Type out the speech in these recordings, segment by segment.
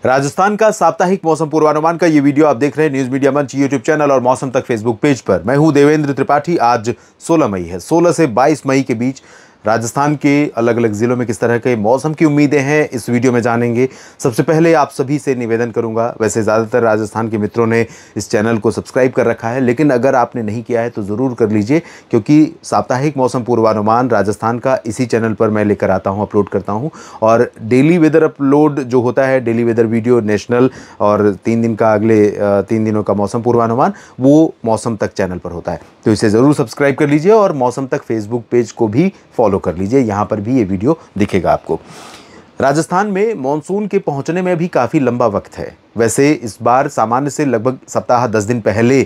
राजस्थान का साप्ताहिक मौसम पूर्वानुमान का ये वीडियो आप देख रहे हैं न्यूज मीडिया मंच यूट्यूब चैनल और मौसम तक फेसबुक पेज पर। मैं हूं देवेंद्र त्रिपाठी। आज 16 मई है। 16 से 22 मई के बीच राजस्थान के अलग अलग ज़िलों में किस तरह के मौसम की उम्मीदें हैं इस वीडियो में जानेंगे। सबसे पहले आप सभी से निवेदन करूंगा, वैसे ज़्यादातर राजस्थान के मित्रों ने इस चैनल को सब्सक्राइब कर रखा है, लेकिन अगर आपने नहीं किया है तो ज़रूर कर लीजिए, क्योंकि साप्ताहिक मौसम पूर्वानुमान राजस्थान का इसी चैनल पर मैं लेकर आता हूँ, अपलोड करता हूँ। और डेली वेदर अपलोड जो होता है, डेली वेदर वीडियो नेशनल और 3 दिन का, अगले 3 दिनों का मौसम पूर्वानुमान, वो मौसम तक चैनल पर होता है। तो इसे ज़रूर सब्सक्राइब कर लीजिए और मौसम तक फेसबुक पेज को भी फॉलो कर लीजिए, यहाँ पर भी ये वीडियो दिखेगा आपको। राजस्थान में मॉनसून के पहुंचने में भी काफ़ी लंबा वक्त है। वैसे इस बार सामान्य से लगभग सप्ताह 10 दिन पहले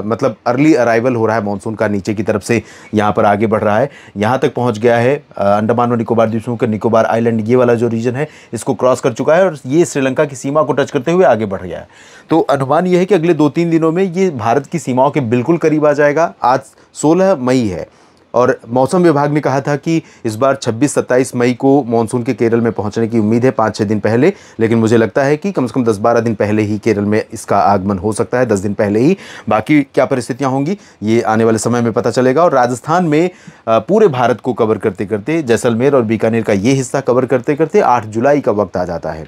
मतलब अर्ली अराइवल हो रहा है मॉनसून का, नीचे की तरफ से यहाँ पर आगे बढ़ रहा है, यहाँ तक पहुँच गया है। अंडमान और निकोबार द्वीपों का निकोबार आइलैंड, ये वाला जो रीजन है, इसको क्रॉस कर चुका है और ये श्रीलंका की सीमा को टच करते हुए आगे बढ़ गया है। तो अनुमान ये है कि अगले 2-3 दिनों में ये भारत की सीमाओं के बिल्कुल करीब आ जाएगा। आज 16 मई है और मौसम विभाग ने कहा था कि इस बार 26-27 मई को मानसून के केरल में पहुंचने की उम्मीद है, 5-6 दिन पहले। लेकिन मुझे लगता है कि कम से कम 10-12 दिन पहले ही केरल में इसका आगमन हो सकता है, 10 दिन पहले ही। बाकी क्या परिस्थितियां होंगी ये आने वाले समय में पता चलेगा। और राजस्थान में पूरे भारत को कवर करते करते, जैसलमेर और बीकानेर का ये हिस्सा कवर करते करते 8 जुलाई का वक्त आ जाता है।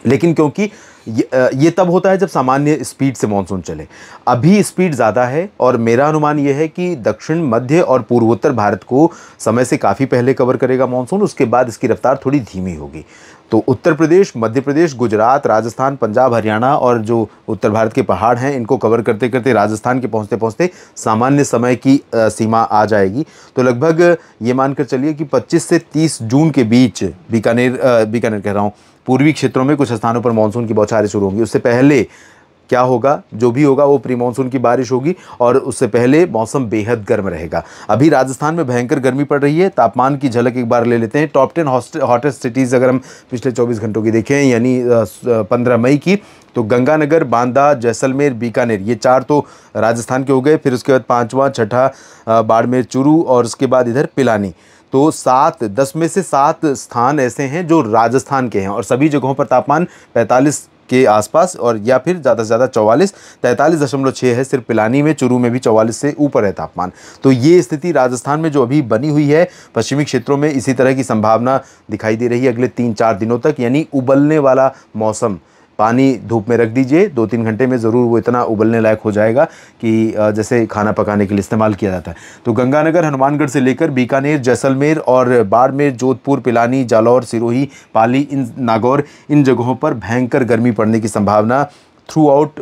लेकिन क्योंकि ये तब होता है जब सामान्य स्पीड से मानसून चले, अभी स्पीड ज़्यादा है और मेरा अनुमान ये है कि दक्षिण, मध्य और पूर्वोत्तर भारत को समय से काफ़ी पहले कवर करेगा मानसून। उसके बाद इसकी रफ्तार थोड़ी धीमी होगी। तो उत्तर प्रदेश, मध्य प्रदेश, गुजरात, राजस्थान, पंजाब, हरियाणा और जो उत्तर भारत के पहाड़ हैं, इनको कवर करते करते राजस्थान के पहुँचते पहुँचते सामान्य समय की सीमा आ जाएगी। तो लगभग ये मानकर चलिए कि 25 से 30 जून के बीच बीकानेर कह रहा हूँ, पूर्वी क्षेत्रों में कुछ स्थानों पर मानसून की बौछारें शुरू होंगी। उससे पहले क्या होगा, जो भी होगा वो प्री मानसून की बारिश होगी और उससे पहले मौसम बेहद गर्म रहेगा। अभी राजस्थान में भयंकर गर्मी पड़ रही है। तापमान की झलक एक बार ले लेते हैं। टॉप 10 हॉटेस्ट सिटीज़ अगर हम पिछले 24 घंटों की देखें, यानी 15 मई की, तो गंगानगर, बांदा, जैसलमेर, बीकानेर, ये 4 तो राजस्थान के हो गए। फिर उसके बाद 5वां, 6ठा बाड़मेर, चूरू और उसके बाद इधर पिलानी। तो 10 में से 7 स्थान ऐसे हैं जो राजस्थान के हैं और सभी जगहों पर तापमान 45 के आसपास और या फिर ज़्यादा से ज़्यादा 44, 43.6 है सिर्फ पिलानी में। चूरू में भी 44 से ऊपर है तापमान। तो ये स्थिति राजस्थान में जो अभी बनी हुई है, पश्चिमी क्षेत्रों में इसी तरह की संभावना दिखाई दे रही है अगले 3-4 दिनों तक, यानी उबलने वाला मौसम। पानी धूप में रख दीजिए, 2-3 घंटे में ज़रूर वो इतना उबलने लायक हो जाएगा कि जैसे खाना पकाने के लिए इस्तेमाल किया जाता है। तो गंगानगर, हनुमानगढ़ से लेकर बीकानेर, जैसलमेर और बाड़मेर, जोधपुर, पिलानी, जालौर, सिरोही, पाली, नागौर, इन जगहों पर भयंकर गर्मी पड़ने की संभावना थ्रू आउट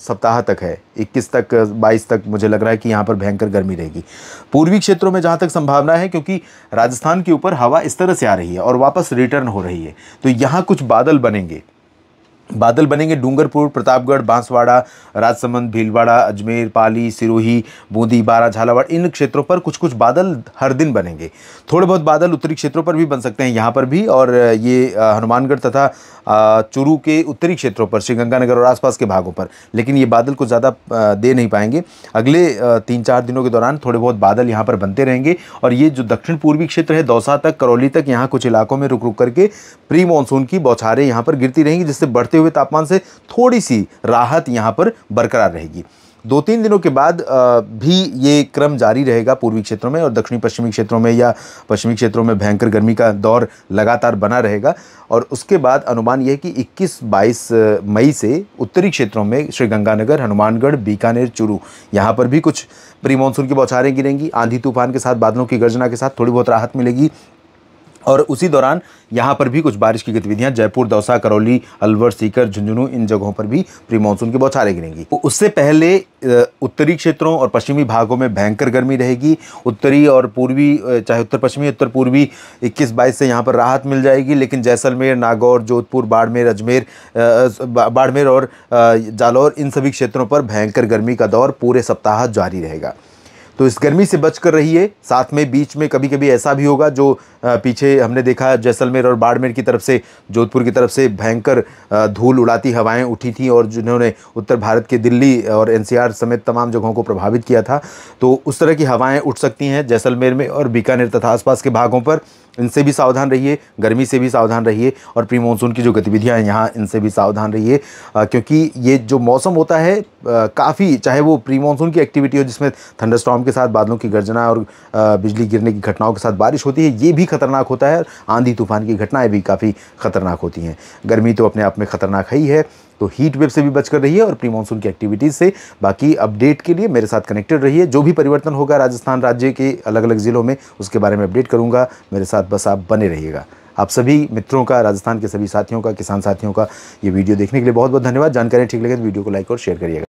सप्ताह तक है। 21 तक, 22 तक मुझे लग रहा है कि यहाँ पर भयंकर गर्मी रहेगी। पूर्वी क्षेत्रों में जहाँ तक संभावना है, क्योंकि राजस्थान के ऊपर हवा इस तरह से आ रही है और वापस रिटर्न हो रही है, तो यहाँ कुछ बादल बनेंगे। डूंगरपुर, प्रतापगढ़, बांसवाड़ा, राजसमंद, भीलवाड़ा, अजमेर, पाली, सिरोही, बूंदी, बारां, झालावाड़, इन क्षेत्रों पर कुछ कुछ बादल हर दिन बनेंगे। थोड़े बहुत बादल उत्तरी क्षेत्रों पर भी बन सकते हैं, यहाँ पर भी, और ये हनुमानगढ़ तथा चूरू के उत्तरी क्षेत्रों पर, श्रीगंगानगर और आसपास के भागों पर। लेकिन ये बादल कुछ ज़्यादा दे नहीं पाएंगे। अगले 3-4 दिनों के दौरान थोड़े बहुत बादल यहाँ पर बनते रहेंगे और ये जो दक्षिण पूर्वी क्षेत्र है, दौसा तक, करौली तक, यहाँ कुछ इलाकों में रुक रुक करके प्री मानसून की बौछारें यहाँ पर गिरती रहेंगी, जिससे बढ़ते हुए तापमान से थोड़ी सी राहत यहाँ पर बरकरार रहेगी। 2-3 दिनों के बाद भी ये क्रम जारी रहेगा पूर्वी क्षेत्रों में, और दक्षिणी पश्चिमी क्षेत्रों में या पश्चिमी क्षेत्रों में भयंकर गर्मी का दौर लगातार बना रहेगा। और उसके बाद अनुमान यह है कि 21-22 मई से उत्तरी क्षेत्रों में श्रीगंगानगर, हनुमानगढ़, बीकानेर, चूरू, यहाँ पर भी कुछ प्री मानसून की बौछारें गिरेंगी। आंधी तूफान के साथ, बादलों की गर्जना के साथ थोड़ी बहुत राहत मिलेगी। और उसी दौरान यहाँ पर भी कुछ बारिश की गतिविधियाँ जयपुर, दौसा, करौली, अलवर, सीकर, झुंझुनू, इन जगहों पर भी प्री मानसून की बौछारें गिरेंगी। उससे पहले उत्तरी क्षेत्रों और पश्चिमी भागों में भयंकर गर्मी रहेगी। उत्तरी और पूर्वी, चाहे उत्तर पश्चिमी, उत्तर पूर्वी 21-22 से यहाँ पर राहत मिल जाएगी। लेकिन जैसलमेर, नागौर, जोधपुर, बाड़मेर और जालौर, इन सभी क्षेत्रों पर भयंकर गर्मी का दौर पूरे सप्ताह जारी रहेगा। तो इस गर्मी से बचकर रहिए। साथ में बीच में कभी कभी ऐसा भी होगा, जो पीछे हमने देखा जैसलमेर और बाड़मेर की तरफ से, जोधपुर की तरफ से भयंकर धूल उड़ाती हवाएं उठी थी और जिन्होंने उत्तर भारत के दिल्ली और एनसीआर समेत तमाम जगहों को प्रभावित किया था। तो उस तरह की हवाएं उठ सकती हैं जैसलमेर में और बीकानेर तथा आसपास के भागों पर। इनसे भी सावधान रहिए, गर्मी से भी सावधान रहिए और प्री मानसून की जो गतिविधियां हैं यहाँ, इनसे भी सावधान रहिए, क्योंकि ये जो मौसम होता है काफ़ी, चाहे वो प्री मानसून की एक्टिविटी हो जिसमें थंडरस्टॉर्म के साथ बादलों की गर्जना और बिजली गिरने की घटनाओं के साथ बारिश होती है, ये भी खतरनाक होता है। आंधी तूफान की घटनाएं भी काफ़ी खतरनाक होती हैं। गर्मी तो अपने आप में खतरनाक ही है, तो हीट वेव से भी बचकर रहिए और प्री मानसून की एक्टिविटीज़ से। बाकी अपडेट के लिए मेरे साथ कनेक्टेड रहिए। जो भी परिवर्तन होगा राजस्थान राज्य के अलग अलग ज़िलों में, उसके बारे में अपडेट करूंगा। मेरे साथ बस आप बने रहिएगा। आप सभी मित्रों का, राजस्थान के सभी साथियों का, किसान साथियों का ये वीडियो देखने के लिए बहुत बहुत धन्यवाद। जानकारी ठीक लगे तो वीडियो को लाइक और शेयर करिएगा।